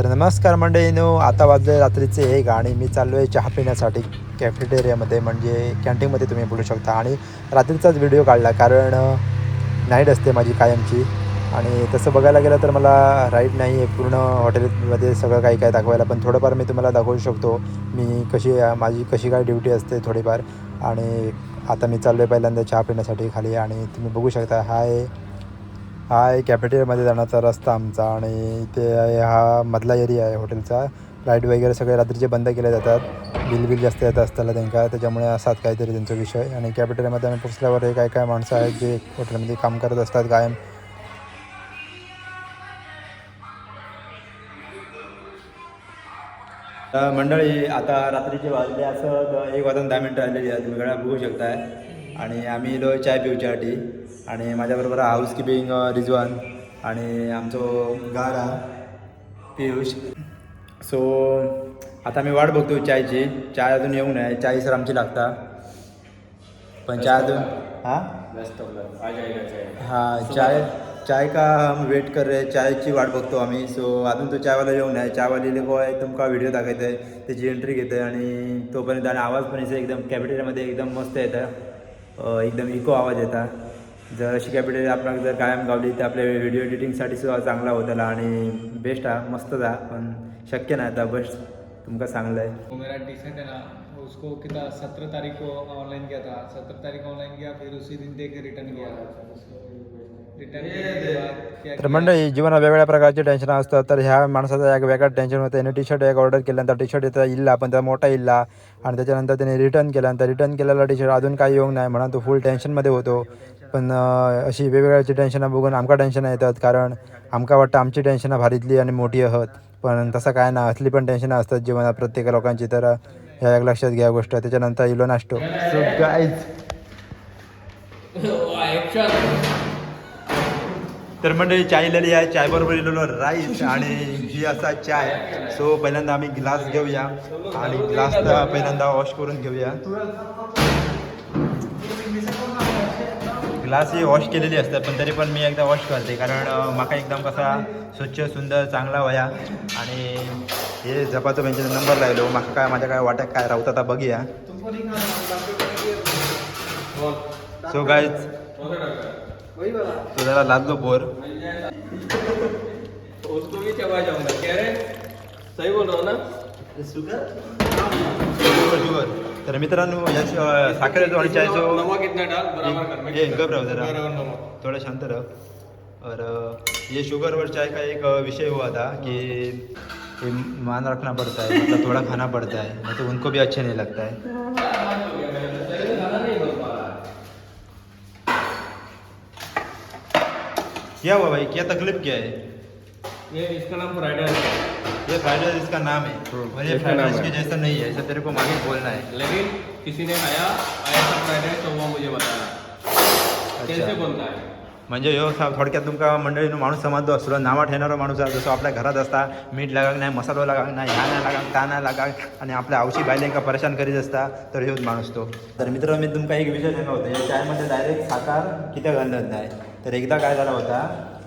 तर नमस्कार मंडळीनो, आता वाजले रात्रीचे 1 आणि मी चाललो आहे चहा पिण्यासाठी कॅफेटेरियामध्ये, म्हणजे कॅन्टीनमध्ये तुम्ही बोलू शकता. आणि रात्रीचाच व्हिडिओ काढला कारण नाईट असते माझी कायमची. आणि तसं बघायला गेलं तर मला राईट नाही आहे पूर्ण हॉटेलमध्ये सगळं काही काय दाखवायला, पण थोडंफार मी तुम्हाला दाखवू शकतो मी माझी कशी काय ड्युटी असते थोडीफार. आणि आता मी चाललो आहे पहिल्यांदा चहा पिण्यासाठी खाली, आणि तुम्ही बघू शकता हा आहे कॅफेटेरियामध्ये जाण्याचा रस्ता आमचा. आणि इथे हा मधला एरिया आहे हॉटेलचा. लाईट वगैरे सगळे रात्रीचे बंद केले जातात, बिल जास्त येत असताना त्यांना, त्याच्यामुळे असाच काहीतरी त्यांचा विषय. आणि कॅफेटेरियामध्ये आम्ही पोचल्यावर हे काय माणसं आहेत जे हॉटेलमध्ये काम करत असतात कायम. मंडळी, आता रात्रीचे वाजले असं 1 वाजून 10 मिनटं आलेली आहेत, तुम्ही बघू शकताय. आणि आम्ही इलो चाय पिवच्यासाठी, आणि माझ्याबरोबर हाऊसकीपिंग रिजवान आणि आमचो गारा पियुष. सो आता मी वाट बघतो चायची. चाय अजून येऊ नये, चाय सर आमची लागता, पण चाय अजून हां चाय का हम वेट कर रहे, चायची वाट बघतो आम्ही. सो अजून तो चायवाला येऊ नये. चायवाली लोक आहे तुमका व्हिडिओ दाखवत आहे, त्याची एंट्री घेतं आहे. आणि तोपर्यंत आणि आवाज पण इथे एकदम कॅफेटेरियामध्ये एकदम मस्त येतं, एकदम इको आवाज येतात. जर अशी कॅफेटेरिया आपल्याला जर कायम गावली तर आपल्या व्हिडिओ एडिटिंगसाठी सुद्धा चांगला होताला आणि बेस्ट हा, मस्त जा. पण शक्य नाही आता, बस तुमका चांगलं आहे. वो मेरा टी शर्ट है ना, उसको कितना 17 तारीख को ऑनलाइन किया था, 17 तारीख ऑनलाइन किया, फिर उसी दिन दे के रिटर्न किया। रिटर्न के बाद तर मंडळी, जीवनात वेगवेगळ्या प्रकारचे टेन्शन असतात. तर ह्या माणसाचा एक वेगळा टेन्शन होतं. याने टी शर्ट एक ऑर्डर केल्यानंतर टी शर्ट येतं इल्ला, पण त्याचा मोठा इल्ला. आणि त्याच्यानंतर त्याने रिटर्न केल्यानंतर रिटर्न केलेला टी शर्ट अजून काही येऊ नाही म्हणून तो फुल टेन्शनमध्ये होतो. पण अशी वेगवेगळ्याची टेन्शनं बघून आमका टेन्शन येतात, कारण आमका वाटतं आमची टेन्शनं भारीतली आणि मोठी आहोत. पण तसं काय ना, असली पण टेन्शनं असतात जीवनात प्रत्येक लोकांची. तर ह्या एक लक्षात घ्या गोष्ट. त्याच्यानंतर इलो नाश्तो. सो गाईज, तर मंडळी चाय लिहिली आहे, चाय बरोबर लिहिलेलो राईस आणि ही असा चाय. सो पहिल्यांदा आम्ही ग्लास घेऊया आणि ग्लास पहिल्यांदा वॉश करून घेऊया. ग्लास ही वॉश केलेली असतात, पण तरी पण मी एकदा वॉश करते, कारण माका एकदम कसा स्वच्छ सुंदर चांगला वया. आणि हे जपातो म्हणजे नंबर लायलो माका काय माझ्या काय वाटत काय राहत आता बघूया. सो गाईज, तो जरा लागलो बोर. उसको भी चबा जाऊंगा, कह रहे सही बोल रहा हूँ ना? शुगर. तर मित्रांनो, या साखरेचो आणि चायचो नमक कितना डाल बराबर कर, मैं हे गप राहू जरा, बराबर नमक थोड़ा शांत रह. और ये शुगर और चाय का एक विषय हुआ था कि ये मान रखना पड़ता है, मतलब थोड़ा खाना पड़ता है, नहीं तो उनको भी अच्छे नहीं लगता है. क्या हुआ भाई, क्या तकलीफ क्या है? ये इसका नाम फ्राइडे है, ये फ्राइड राइस इसका नाम है, और ये इसका फ्राइड नाम राइस है। के जैसा नहीं है, ऐसा तेरे को मागे बोलना है. लेकिन किसी ने आया था फ्राइडे, तो वो मुझे बताया कैसे बनता है. म्हणजे ह्यो थोडक्यात तुमका मंडळीनं माणूस समजतो असलो, नावा ठेवणारा माणूस आहे. जसं आपल्या घरात असता, मीठ लागाक नाही, मसाला लागाक नाही, ह्या नाही लागाक, ता नाही लागाक, आणि आपल्या आवशी बायलेंका परेशान करीत असता, तर ह्योच माणूस तो. तर मित्रांनो, मी तुमका एक विषय सांगा होता, या चायमध्ये डायरेक्ट साखर किती घालत नाही. तर एकदा काय झाला होता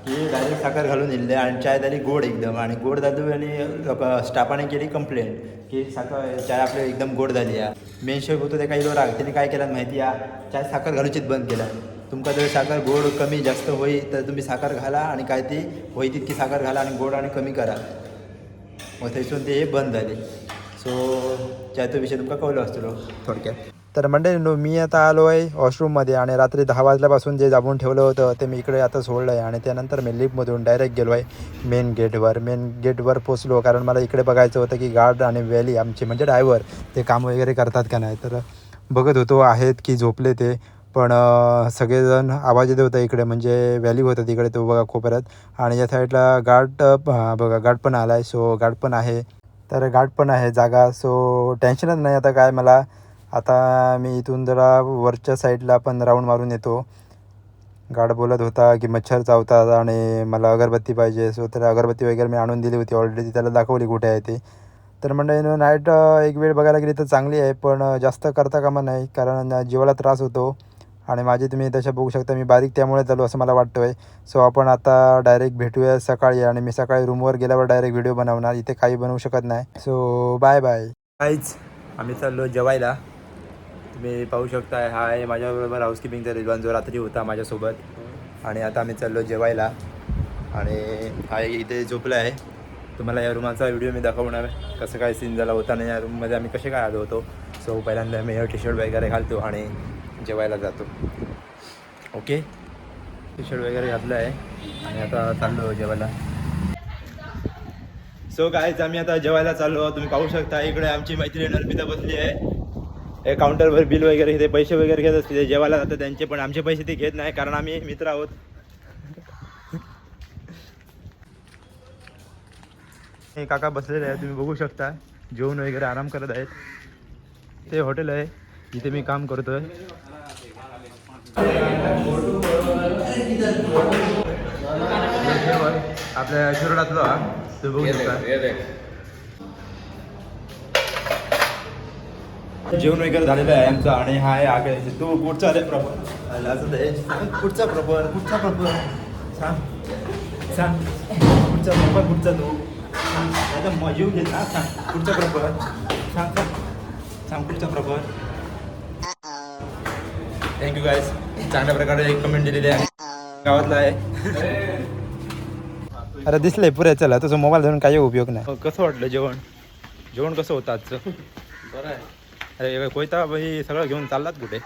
की डायरेक्ट साखर घालून दिले आणि चाय झाली गोड एकदम. आणि गोड झाली आणि स्टाफाने केली कंप्लेंट की साखर चाय आपली एकदम गोड झाली आहे. मेन शेफ होतो ते काही राग, त्याने काय केलं माहिती आहे, चाय साखर घालूचीच बंद केला. तुमका जर साखर गोड कमी जास्त होईल तर तुम्ही साखर घाला, आणि काय ती होई तितकी साखर घाला आणि गोड आणि कमी करा. मग थंयसून ते बंद झाले. सो चायचा विषय तुमका कळलो असतो थोडक्यात. तर मंडळी, मी आता आलो आहे वॉशरूममध्ये, आणि रात्री 10 वाजल्यापासून जे दाबून ठेवलं होतं ते मी इकडे आता सोडलं आहे. आणि त्यानंतर मी लिफ्टमधून डायरेक्ट गेलो आहे मेन गेटवर पोचलो, कारण मला इकडे बघायचं होतं की गार्ड आणि व्हॅली आमचे म्हणजे ड्रायव्हर ते काम वगैरे करतात का नाही. तर बघत होतो आहेत की झोपले ते, पण सगळेजण आवाज येत होता इकडे, म्हणजे व्हॅली होतं तिकडे तो बघा कोपऱ्यात. आणि या साईडला गार्ड बघा, गार्ड पण आला आहे. सो गार्ड पण आहे, तर गार्ड पण आहे जागा. सो टेन्शनच नाही आता काय मला. आता मी इथून जरा वरच्या साईडला पण राऊंड मारून येतो. गार्ड बोलत होता की मच्छर चावतात आणि मला अगरबत्ती पाहिजे. सो तर अगरबत्ती वगैरे मी आणून दिली होती ऑलरेडी, त्याला दाखवली कुठे आहे ते. तर म्हणजे नाईट एक वेळ बघायला गेली तर चांगली आहे, पण जास्त करता कामा नाही, कारण जीवाला त्रास होतो. आणि माझी तुम्ही तशा बघू शकता मी बारीक त्यामुळे चालू असं मला वाटतं आहे. सो आपण आता डायरेक्ट भेटूया सकाळी आणि मी सकाळी रूमवर गेल्यावर डायरेक्ट व्हिडिओ बनवणार, इथे काही बनवू शकत नाही. So bye bye. काहीच आम्ही चाललो जेवायला. तुम्ही पाहू शकता हा आहे माझ्याबरोबर हाऊसकीपिंगचा रिजवान जो रात्री होता माझ्यासोबत. आणि आता आम्ही चाललो जेवायला आणि हा इथे झोपला आहे. तुम्हाला या रूमाचा व्हिडिओ मी दाखवणार कसं काय सीन झाला होता आणि या रूममध्ये आम्ही कसे काय आलो होतो. सो पहिल्यांदा मी टी शर्ट वगैरे घालतो आणि जेवायला जातो. ओके, टी शर्ट वगैरे घातलं आहे आणि आता चाललो जेवायला. सो गाईज आम्ही आता जेवायला चाललो. तुम्ही पाहू शकता इकडे आमची मैत्रीण अर्पिता बसली आहे. हे काउंटरवर बिल वगैरे घेते, पैसे वगैरे घेत असते. ते जेवायला जातं त्यांचे, पण आमचे पैसे ते घेत नाही कारण आम्ही मित्र आहोत. हे काका बसलेले आहे, तुम्ही बघू शकता जेवण वगैरे आराम करत आहेत. ते हॉटेल आहे जिथे मी काम करतोय. आपल्या शिरोडातला तुम्ही बघू शकता. जेवण वगैरे झालेलं आहे आमचं आणि हा आहे आगे तू कुठचा रे प्रॉपर लाजत आहे. कुठचा प्रॉपर सांग सांग कुठचा प्रॉपर कुठचा तू आता मजेव घेत ना. सांग कुठचा प्रॉपर सांग सांग कुठचा प्रॉपर. थँक्यू गाईज, चांगल्या प्रकारे एक कमेंट दिलेली आहे. गावातला आहे. अरे दिसलंय पुरे. चला तुझं मोबाईल धरून काही उपयोग नाही. कसं वाटलं जेवण? जेवण कसं होतं आजचं? बरं आहे. अरे कोयता भाई सगळं घेऊन चाललात कुठे?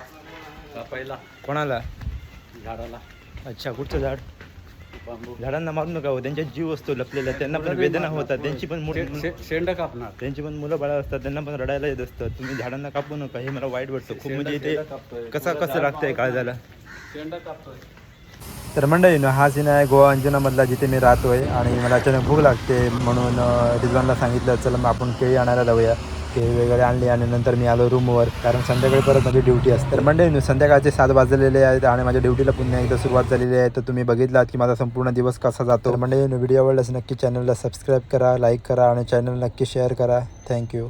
पहिला कोणाला? झाडाला. अच्छा, कुठचं झाड? बांबू. झाडांना मारू नका हो, त्यांच्या जीव असतो लपलेला, त्यांना पण वेदना होतात. त्यांची पण शेंड कापणार. त्यांची पण मुलं बाळा असतात, त्यांना पण रडायला येत असतं. तुम्ही झाडांना कापू नका, हे मला वाईट वाटतं खूप. म्हणजे इथे कसं लागतंय काळजाला. शेंड कापतोय. तर मंडळी हा सीन आहे गोवा अंजुनामधला जिथे मी राहतोय आणि मला अचानक भूक लागते म्हणून रिजवानला सांगितलं चला मग आपण केळी आणायला लावूया. केळी वगैरे आणली आणि नंतर मी आलो रूमवर कारण संध्याकाळी परत माझी ड्युटी असते. तर मंडळी संध्याकाळचे 7 वाजलेले आहेत आणि माझ्या ड्युटीला पुन्हा एकदा सुरुवात झालेली आहे. तर तुम्ही बघितलात की माझा संपूर्ण दिवस कसा जातो. मंडळी व्हिडिओ आवडल्यास नक्की चॅनलला सबस्क्राईब करा, लाईक करा आणि चॅनल नक्की शेअर करा. थँक्यू.